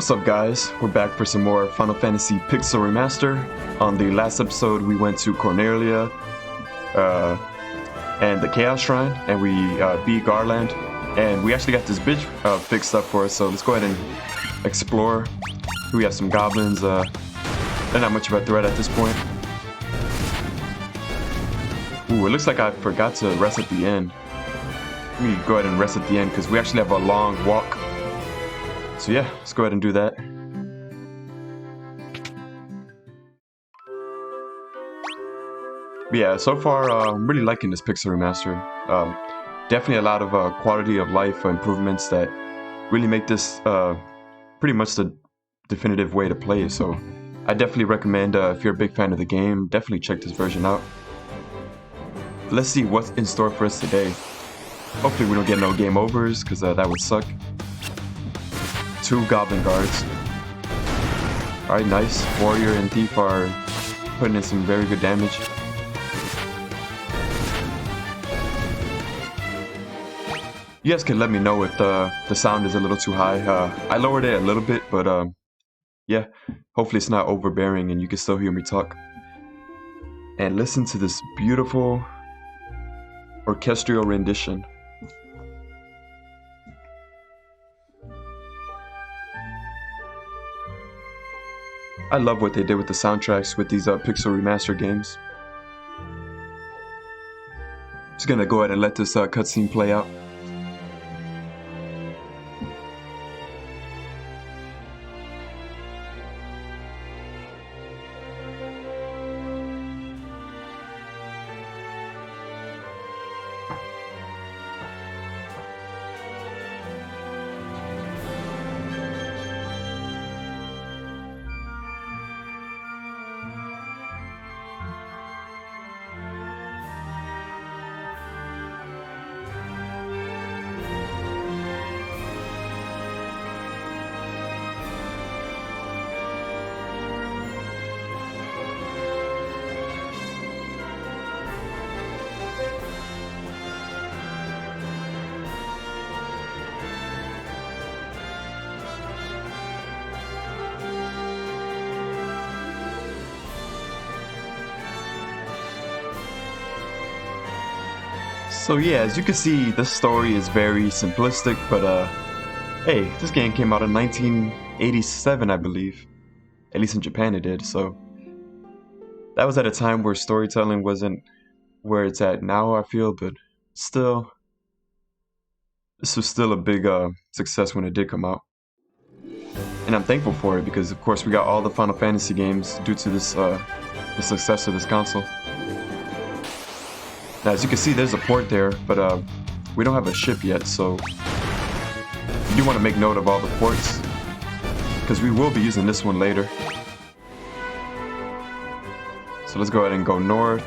What's up, guys? We're back for some more Final Fantasy Pixel Remaster. On the last episode, we went to Cornelia and the Chaos Shrine, and we beat Garland, and we actually got this bitch fixed up for us, so let's go ahead and explore. We have some goblins. They're not much of a threat at this point. Ooh, it looks like I forgot to rest at the end. Let me go ahead and rest at the end, because we actually have a long walk. So yeah, let's go ahead and do that. But yeah, so far I'm really liking this Pixel Remaster. Definitely a lot of quality of life improvements that really make this pretty much the definitive way to play. So I definitely recommend, if you're a big fan of the game, definitely check this version out. Let's see what's in store for us today. Hopefully we don't get no game overs, because that would suck. 2 goblin guards. Alright, nice. Warrior and Thief are putting in some very good damage. You guys can let me know if the sound is a little too high. I lowered it a little bit, but yeah, hopefully it's not overbearing and you can still hear me talk. And listen to this beautiful orchestral rendition. I love what they did with the soundtracks with these Pixel Remaster games. Just gonna go ahead and let this cutscene play out. So yeah, as you can see, this story is very simplistic, but hey, this game came out in 1987, I believe. At least in Japan it did, so that was at a time where storytelling wasn't where it's at now, I feel, but still, this was still a big success when it did come out. And I'm thankful for it, because of course we got all the Final Fantasy games due to this the success of this console. Now, as you can see, there's a port there, but we don't have a ship yet, so you do want to make note of all the ports, because we will be using this one later. So let's go ahead and go north.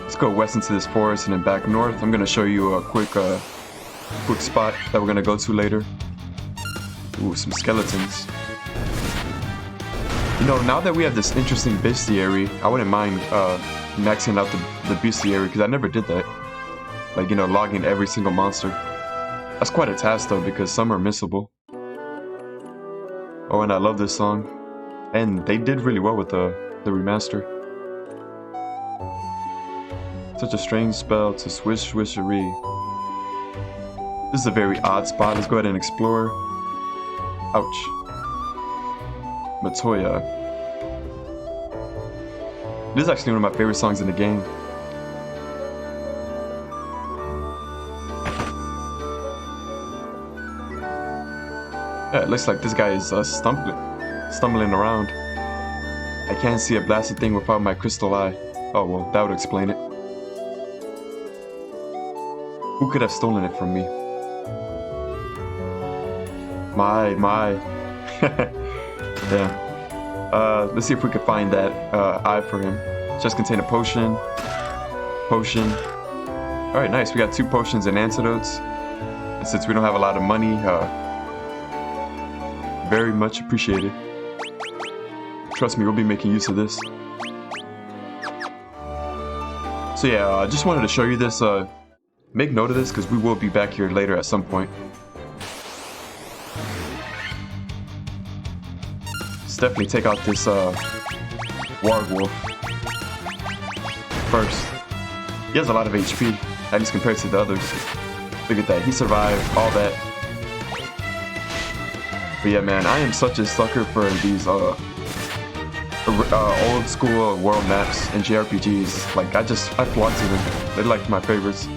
Let's go west into this forest and then back north. I'm going to show you a quick spot that we're going to go to later. Ooh, some skeletons. You know, now that we have this interesting bestiary, I wouldn't mind maxing out the bestiary, because I never did that. Like, you know, logging every single monster. That's quite a task though, because some are missable. Oh, and I love this song. And they did really well with the remaster. Such a strange spell to swish swishery. This is a very odd spot. Let's go ahead and explore. Ouch. Matoya. This is actually one of my favorite songs in the game. Yeah, it looks like this guy is stumbling around. I can't see a blasted thing without my crystal eye. Oh well, that would explain it. Who could have stolen it from me? My. Yeah. Let's see if we can find that eye for him. Just contain a potion. Potion. Alright, nice. We got 2 potions and antidotes. And since we don't have a lot of money, very much appreciated. Trust me, we'll be making use of this. So yeah, I just wanted to show you this. Make note of this, because we will be back here later at some point. definitely take out this Wargwolf first. He has a lot of HP, at least compared to the others. Look at that, he survived all that. But yeah, man, I am such a sucker for these old school world maps and JRPGs. Like, I flock to them. They're like my favorites.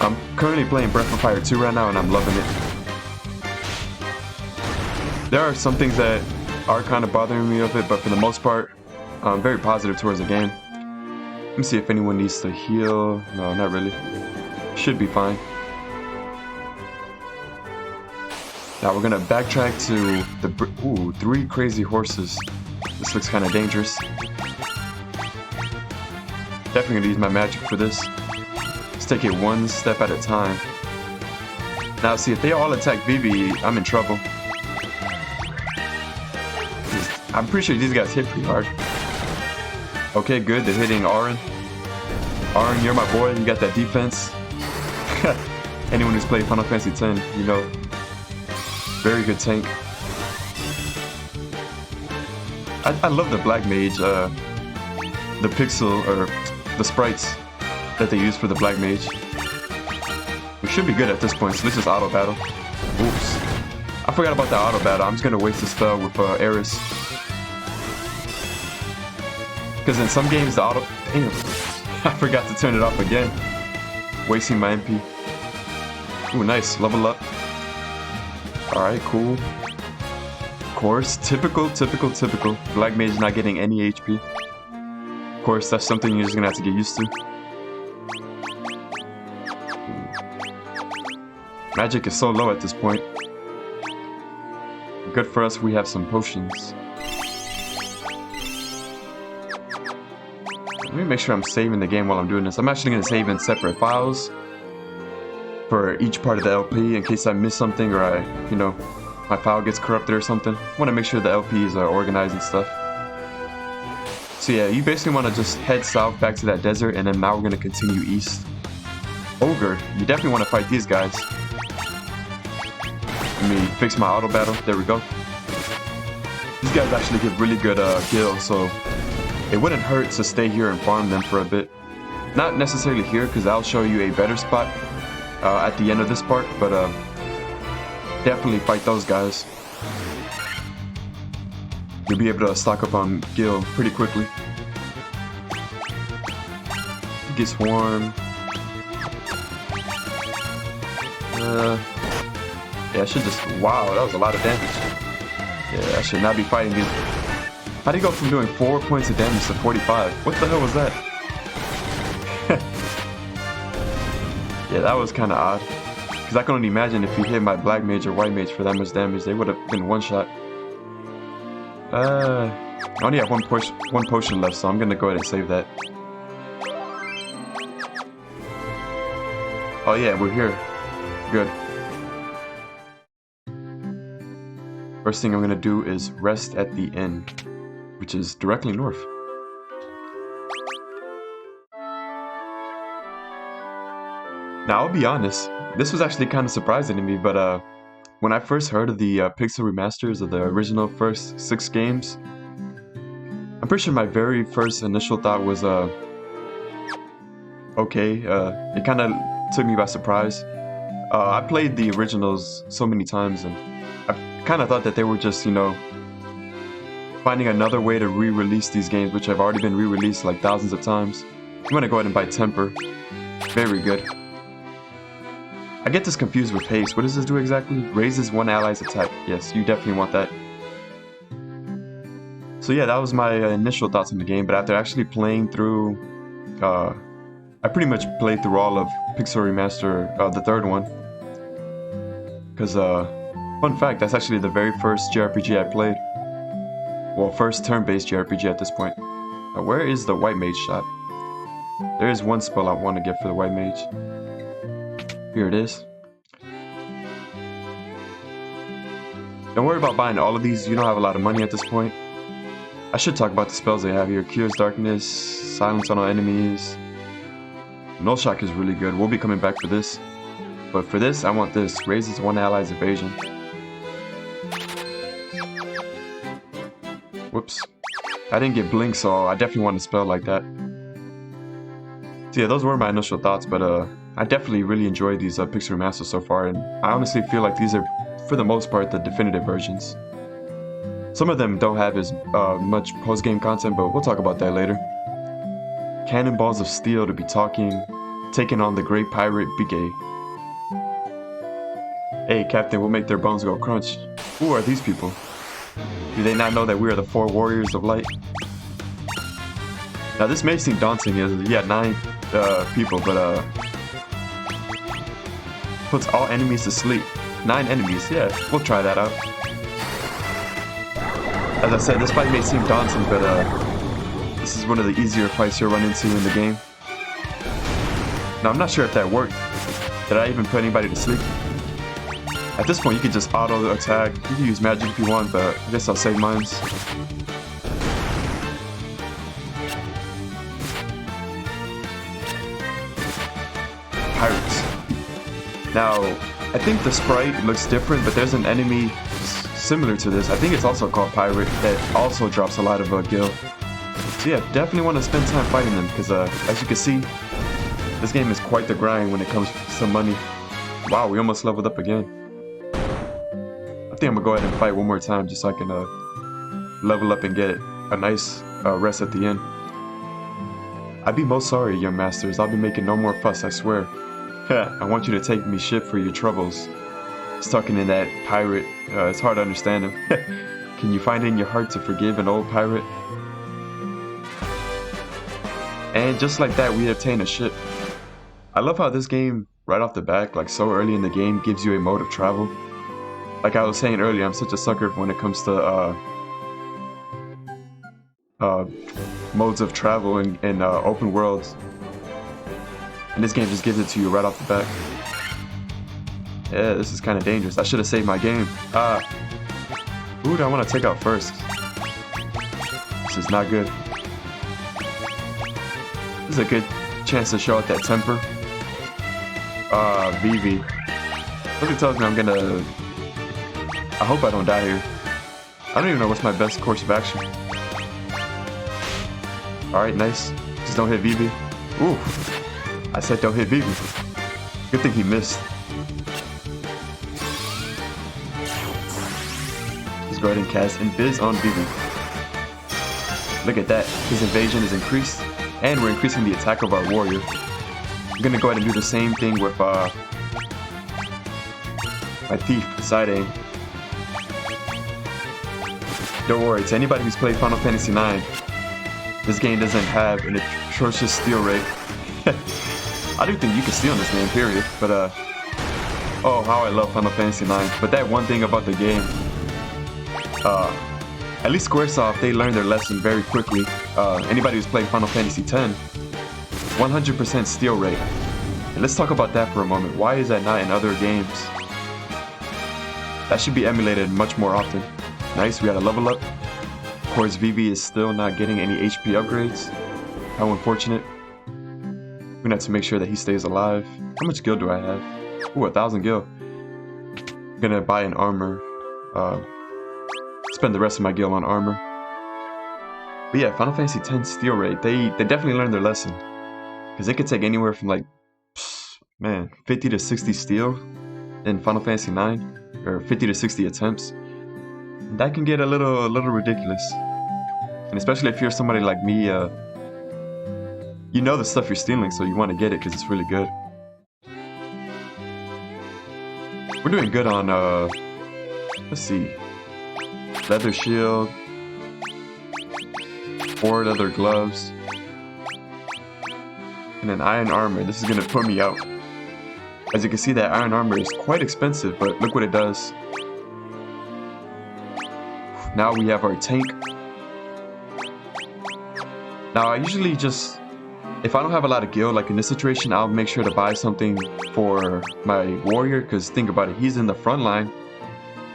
I'm currently playing Breath of Fire 2 right now, and I'm loving it. There are some things that are kind of bothering me of it, but for the most part, I'm very positive towards the game. Let me see if anyone needs to heal. No, not really. Should be fine. Now we're gonna backtrack to the... Ooh, 3 crazy horses. This looks kind of dangerous. Definitely gonna use my magic for this. Let's take it one step at a time. Now see, if they all attack Vivi, I'm in trouble. I'm pretty sure these guys hit pretty hard. Okay, good, they're hitting Auron. Auron, you're my boy, you got that defense. Anyone who's played Final Fantasy X, you know. Very good tank. I love the Black Mage, the pixel, or the sprites that they use for the Black Mage. We should be good at this point, so let's just auto battle. Oops. I forgot about the auto battle. I'm just gonna waste the spell with Eris. Because in some games the auto... Damn. I forgot to turn it off again. Wasting my MP. Ooh, nice. Level up. Alright, cool. Of course, typical. Black Mage not getting any HP. Of course, that's something you're just gonna have to get used to. Magic is so low at this point. Good for us, we have some potions. Let me make sure I'm saving the game while I'm doing this. I'm actually going to save in separate files for each part of the LP in case I miss something or my file gets corrupted or something. I want to make sure the LPs are organized and stuff. So yeah, you basically want to just head south back to that desert, and then now we're going to continue east. Ogre, you definitely want to fight these guys. Let me fix my auto battle. There we go. These guys actually give really good kills, so it wouldn't hurt to stay here and farm them for a bit. Not necessarily here, because I'll show you a better spot at the end of this part, but definitely fight those guys. You'll be able to stock up on gil pretty quickly. Get swarm. Yeah, I should just... Wow, that was a lot of damage. Yeah, I should not be fighting these. How do you go from doing 4 points of damage to 45? What the hell was that? Yeah, that was kind of odd. Because I can only imagine if you hit my Black Mage or White Mage for that much damage, they would have been one shot. I only have one potion left, so I'm going to go ahead and save that. Oh yeah, we're here. Good. First thing I'm going to do is rest at the inn, which is directly north. Now, I'll be honest, this was actually kind of surprising to me, but when I first heard of the pixel remasters of the original first 6 games, I'm pretty sure my very first initial thought was, okay, it kind of took me by surprise. I played the originals so many times, and I kind of thought that they were just, finding another way to re-release these games, which have already been re-released like thousands of times. I'm gonna go ahead and buy Temper. Very good. I get this confused with Haste. What does this do exactly? Raises one ally's attack. Yes, you definitely want that. So yeah, that was my initial thoughts on the game, but after actually playing through... I pretty much played through all of Pixel Remaster, the third one. Because, fun fact, that's actually the very first JRPG I played. Well, first turn-based JRPG at this point. Now, where is the White Mage shot? There is one spell I want to get for the White Mage. Here it is. Don't worry about buying all of these, you don't have a lot of money at this point. I should talk about the spells they have here. Cures Darkness, Silence on all enemies. Null Shock is really good, we'll be coming back for this. But for this, I want this. Raises one ally's evasion. Whoops. I didn't get Blink, so I definitely want to spell like that. So yeah, those were my initial thoughts, but I definitely really enjoyed these Pixel Remasters so far, and I honestly feel like these are, for the most part, the definitive versions. Some of them don't have as much post-game content, but we'll talk about that later. Cannonballs of Steel to be taking on the Great Pirate Bigay. Hey, Captain, we'll make their bones go crunch. Who are these people? Do they not know that we are the 4 warriors of light? Now this may seem daunting, as yeah, 9 people, but puts all enemies to sleep. 9 enemies, yeah, we'll try that out. As I said, this fight may seem daunting, but this is one of the easier fights you'll run into in the game. Now I'm not sure if that worked. Did I even put anybody to sleep? At this point you can just auto attack. You can use magic if you want, but I guess I'll save mines. Pirates. Now, I think the sprite looks different, but there's an enemy similar to this. I think it's also called Pirate that also drops a lot of gil. So yeah, definitely want to spend time fighting them because as you can see, this game is quite the grind when it comes to some money. Wow, we almost leveled up again. I think I'm gonna go ahead and fight one more time just so I can level up and get a nice rest at the end. I'd be most sorry, young masters. I'll be making no more fuss, I swear. I want you to take me ship for your troubles. He's talking in that pirate. It's hard to understand him. Can you find it in your heart to forgive an old pirate? And just like that, we obtain a ship. I love how this game, right off the back, like so early in the game, gives you a mode of travel. Like I was saying earlier, I'm such a sucker when it comes to modes of travel in open worlds. And this game just gives it to you right off the back. Yeah, this is kind of dangerous. I should have saved my game. Who do I want to take out first? This is not good. This is a good chance to show out that temper. Vivi. Something tells me I'm gonna... I hope I don't die here. I don't even know what's my best course of action. Alright, nice. Just don't hit Vivi. Ooh. I said don't hit Vivi. Good thing he missed. Let's go ahead and cast Invis on Vivi. Look at that. His evasion is increased. And we're increasing the attack of our warrior. I'm gonna go ahead and do the same thing with my thief, side aim. Don't worry, to anybody who's played Final Fantasy IX, this game doesn't have an atrocious steal rate. I do think you can steal in this game, period. But oh, how I love Final Fantasy IX. But that one thing about the game, at least Squaresoft, they learned their lesson very quickly. Anybody who's played Final Fantasy X, 100% steal rate. And let's talk about that for a moment. Why is that not in other games? That should be emulated much more often. Nice, we got a level up. Of course, Vivi is still not getting any HP upgrades. How unfortunate. We're gonna have to make sure that he stays alive. How much gil do I have? Ooh, 1,000 gil. I'm gonna buy an armor. Spend the rest of my gil on armor. But yeah, Final Fantasy X steal rate, they definitely learned their lesson. Because they could take anywhere from like, man, 50 to 60 steal in Final Fantasy IX. Or 50 to 60 attempts. That can get a little ridiculous. And especially if you're somebody like me, you know the stuff you're stealing, so you want to get it because it's really good. We're doing good on, let's see. Leather shield. 4 leather gloves. And an iron armor. This is going to put me out. As you can see, that iron armor is quite expensive, but look what it does. Now we have our tank. Now I usually just, if I don't have a lot of gil, like in this situation, I'll make sure to buy something for my warrior, because think about it, he's in the front line,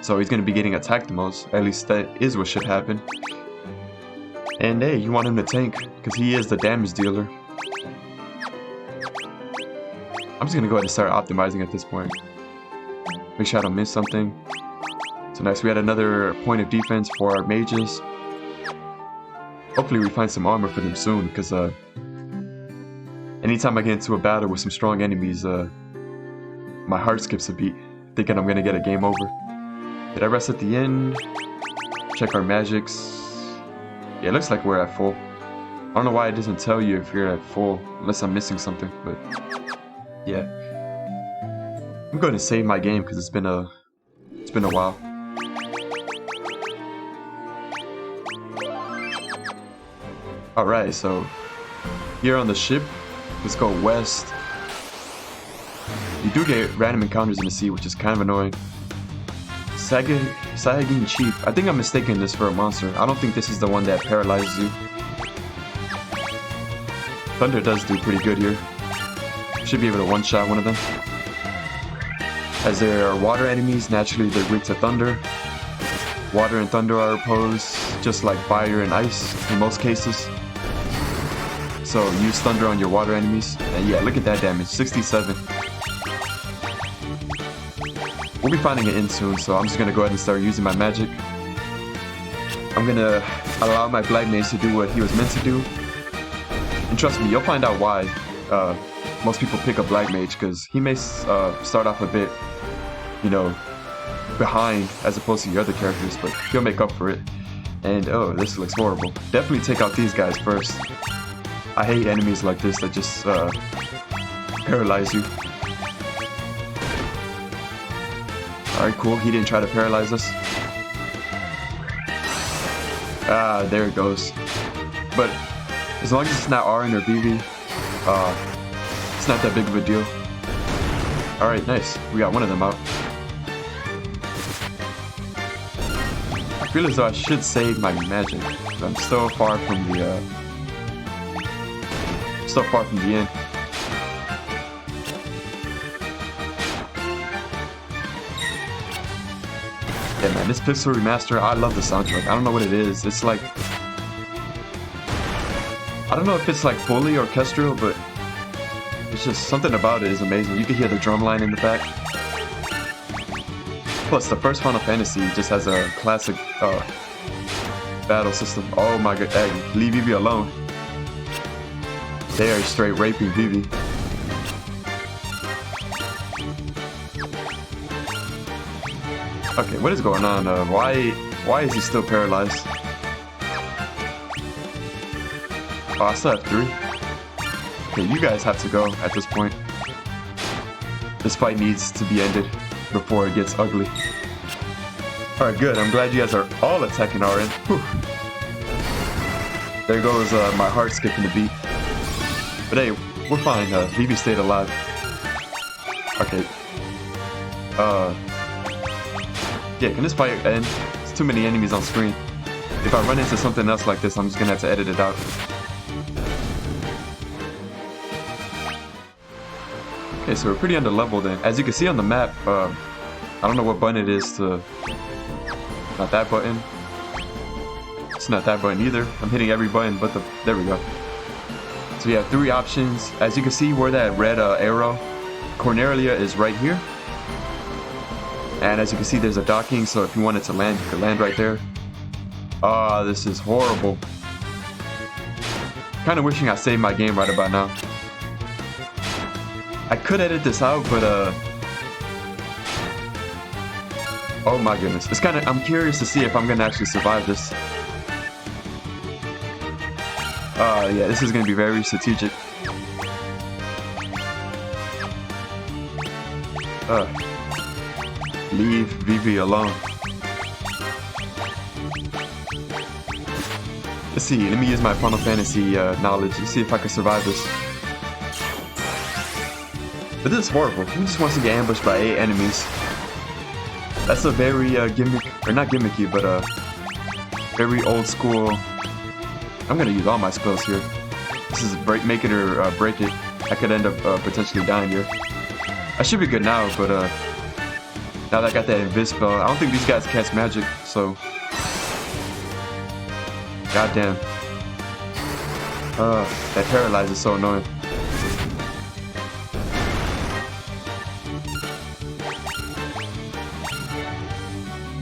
so he's going to be getting attacked the most. At least that is what should happen. And hey, you want him to tank, because he is the damage dealer. I'm just going to go ahead and start optimizing at this point. Make sure I don't miss something. So nice, we had another point of defense for our mages. hopefully we find some armor for them soon, because anytime I get into a battle with some strong enemies, my heart skips a beat, thinking I'm gonna get a game over. Did I rest at the end? Check our magics. Yeah, it looks like we're at full. I don't know why it doesn't tell you if you're at full, unless I'm missing something, but yeah. I'm going to save my game because it's been a while. Alright, so here on the ship, let's go west. You do get random encounters in the sea, which is kind of annoying. Saiyajin Chief. I think I'm mistaking this for a monster. I don't think this is the one that paralyzes you. Thunder does do pretty good here. Should be able to one-shot one of them. As there are water enemies, naturally they're weak to thunder. Water and thunder are opposed, just like fire and ice in most cases. So use thunder on your water enemies. And yeah, look at that damage, 67. We'll be finding it in soon, so I'm just gonna go ahead and start using my magic. I'm gonna allow my Black Mage to do what he was meant to do. And trust me, you'll find out why most people pick a Black Mage, because he may start off a bit, you know, behind as opposed to your other characters, but he'll make up for it. And oh, this looks horrible. Definitely take out these guys first. I hate enemies like this that just paralyze you. Alright, cool. He didn't try to paralyze us. Ah, there it goes. But as long as it's not RN or BB, it's not that big of a deal. Alright, nice. We got one of them out. I feel as though I should save my magic. I'm so far from the end. Yeah, man, this Pixel Remaster, I love the soundtrack. I don't know what it is. It's like, I don't know if it's like fully orchestral, but it's just something about it is amazing. You can hear the drum line in the back. Plus, the first Final Fantasy just has a classic battle system. Oh my god, hey, leave Vivi alone. They are straight raping Vivi. Okay, what is going on? Why is he still paralyzed? Oh, I still have 3. Okay, you guys have to go at this point. This fight needs to be ended before it gets ugly. Alright, good. I'm glad you guys are all attacking RN. Whew. There goes my heart skipping a beat. But hey, we're fine. Vivi stayed alive. Okay. Yeah, can this fight end? There's too many enemies on screen. If I run into something else like this, I'm just gonna have to edit it out. Okay, so we're pretty under level then. As you can see on the map, I don't know what button it is to... Not that button. It's not that button either. I'm hitting every button but the... There we go. So you have 3 options. As you can see where that red arrow, Cornelia is right here. And as you can see, there's a docking, so if you wanted to land, you could land right there. Ah, this is horrible. Kind of wishing I saved my game right about now. I could edit this out, but oh my goodness. It's kind of, I'm curious to see if I'm gonna actually survive this. Yeah, this is gonna be very strategic. Leave Vivi alone. Let's see, let me use my Final Fantasy knowledge and see if I can survive this. But this is horrible. Who just wants to get ambushed by 8 enemies? That's a very gimmick, or not gimmicky, but very old school. I'm gonna use all my spells here. This is make it or break it. I could end up potentially dying here. I should be good now, but now that I got that invis spell, I don't think these guys cast magic, so... Goddamn. That paralyze is so annoying.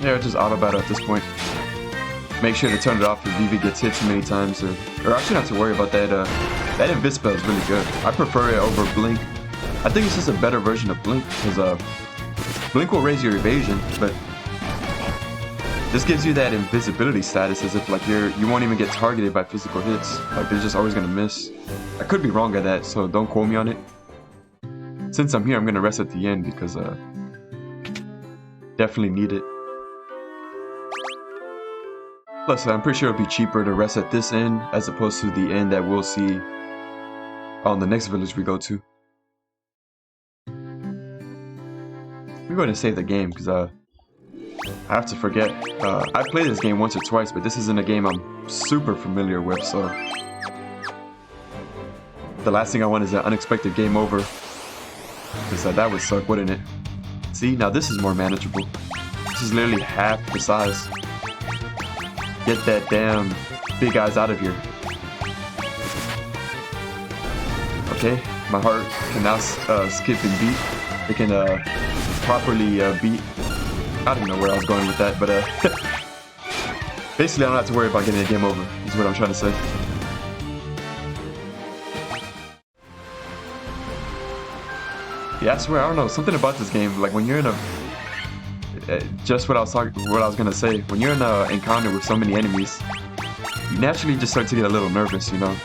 Yeah, just auto battle at this point. make sure to turn it off if Vivi gets hit too many times, or actually not to worry about that. That Invis spell is really good. I prefer it over Blink. I think it's just a better version of Blink, because Blink will raise your evasion, but this gives you that invisibility status as if like you won't even get targeted by physical hits. Like they're just always gonna miss. I could be wrong at that, so don't quote me on it. Since I'm here, I'm gonna rest at the end because definitely need it. Plus, I'm pretty sure it'll be cheaper to rest at this end as opposed to the end that we'll see on the next village we go to. We're going to save the game because I have to forget. I played this game once or twice, but this isn't a game I'm super familiar with, so the last thing I want is an unexpected game over. Because that would suck, wouldn't it? See, now this is more manageable. This is literally half the size. Get that damn big eyes out of here. Okay, my heart can now skip and beat. It can properly beat. I don't know where I was going with that, but basically I don't have to worry about getting a game over, is what I'm trying to say. Yeah, I swear, I don't know, something about this game, like when you're in a... just what I was gonna say, when you're in an encounter with so many enemies, you naturally just start to get a little nervous, you know?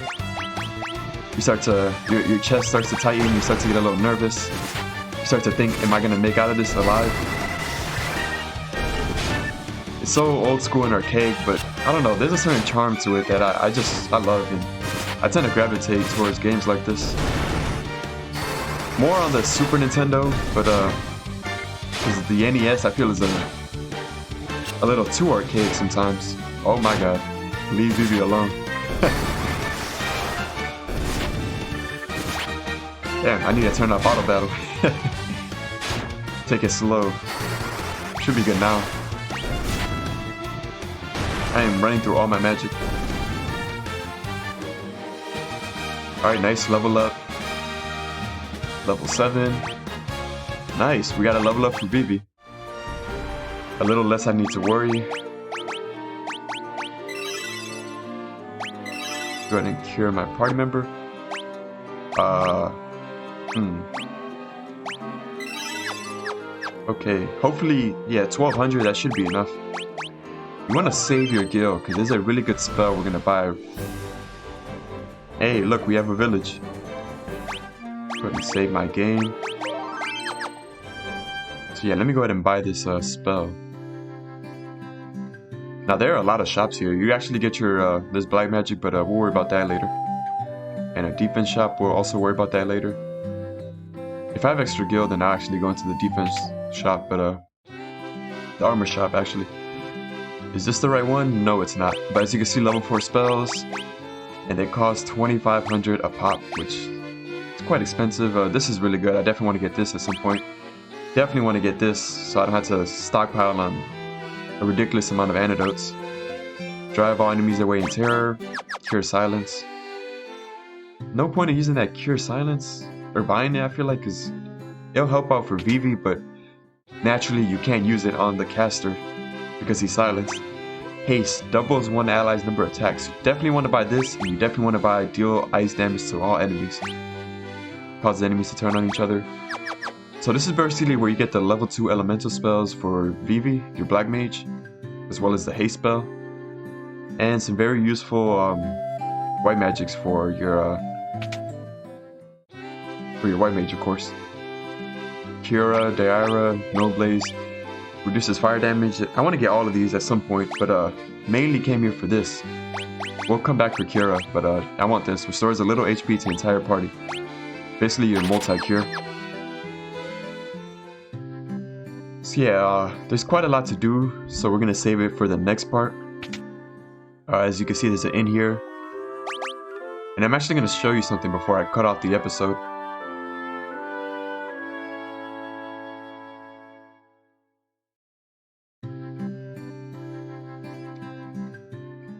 You start to... your chest starts to tighten, you start to get a little nervous. You start to think, am I gonna make out of this alive? It's so old school and archaic, but I don't know, there's a certain charm to it that I love, and I tend to gravitate towards games like this. More on the Super Nintendo, but because the NES I feel is a little too archaic sometimes. Oh my god, leave Vivi alone. Damn, I need to turn off auto battle. Take it slow. Should be good now. I am running through all my magic. Alright, nice, level up. Level 7. Nice, we got a level up for Vivi. A little less I need to worry. Go ahead and cure my party member. Okay, hopefully, yeah, 1200, that should be enough. You want to save your gil, because there's a really good spell we're going to buy. Hey, look, we have a village. Go ahead and save my game. So yeah, let me go ahead and buy this spell. Now, there are a lot of shops here. You actually get your, this black magic, but we'll worry about that later. And a defense shop, we'll also worry about that later. If I have extra gil, then I'll actually go into the defense shop, but the armor shop, actually. Is this the right one? No, it's not. But as you can see, level 4 spells, and they cost 2,500 a pop, which is quite expensive. This is really good. I definitely want to get this at some point. Definitely want to get this, so I don't have to stockpile on a ridiculous amount of antidotes. Drive all enemies away in terror. Cure silence. No point in using that cure silence, or buying it, I feel like, because it'll help out for Vivi, but naturally you can't use it on the caster because he's silenced. Haste doubles one ally's number of attacks. You definitely want to buy this, and you definitely want to buy deal ice damage to all enemies. Cause the enemies to turn on each other. So this is basically where you get the level 2 elemental spells for Vivi, your black mage, as well as the haste spell, and some very useful white magics for your white mage, of course. Kira, Daira, Noblaze, reduces fire damage. I want to get all of these at some point, but mainly came here for this. We'll come back for Kira, but I want this. Restores a little HP to the entire party. Basically your multi-cure. So yeah, there's quite a lot to do, so we're going to save it for the next part. As you can see, there's an inn here. And I'm actually going to show you something before I cut off the episode.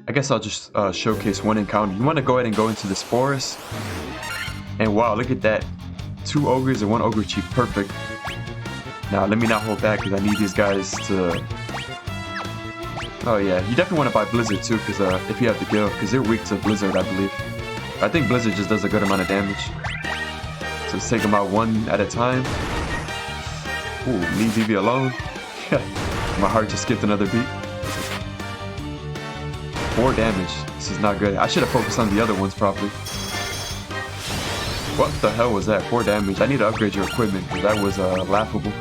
I guess I'll just showcase one encounter. You want to go ahead and go into this forest. And wow, look at that. 2 ogres and 1 ogre chief. Perfect. Now, let me not hold back because I need these guys to Oh yeah, you definitely want to buy Blizzard too, because if you have the guild, because they're weak to Blizzard, I believe. I think Blizzard just does a good amount of damage. So let's take them out one at a time. Ooh, leave Vivi alone. My heart just skipped another beat. 4 damage. This is not good. I should have focused on the other ones probably. What the hell was that? 4 damage. I need to upgrade your equipment because that was laughable.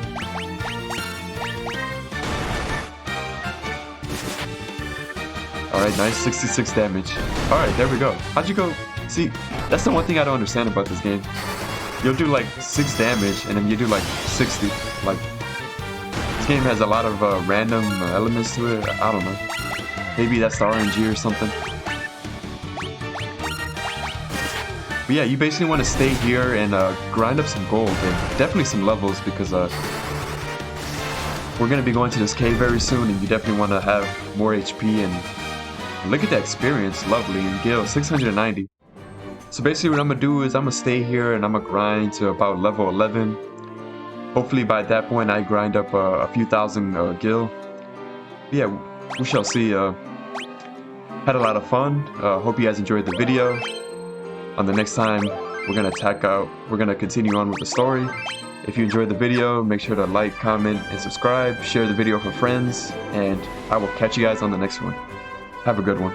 Alright, nice. 66 damage. Alright, there we go. How'd you go? See, that's the one thing I don't understand about this game. You'll do like 6 damage and then you do like 60. Like, this game has a lot of random elements to it. I don't know. Maybe that's the RNG or something. But yeah, you basically want to stay here and grind up some gold and definitely some levels because we're going to be going to this cave very soon and you definitely want to have more HP and look at that experience. Lovely. And Gil, 690. So basically what I'm going to do is I'm going to stay here and I'm going to grind to about level 11. Hopefully by that point I grind up a few thousand gil. But yeah, we shall see. Had a lot of fun. Hope you guys enjoyed the video. On the next time, we're gonna continue on with the story. If you enjoyed the video, make sure to like, comment, and subscribe. Share the video with friends, and I will catch you guys on the next one. Have a good one.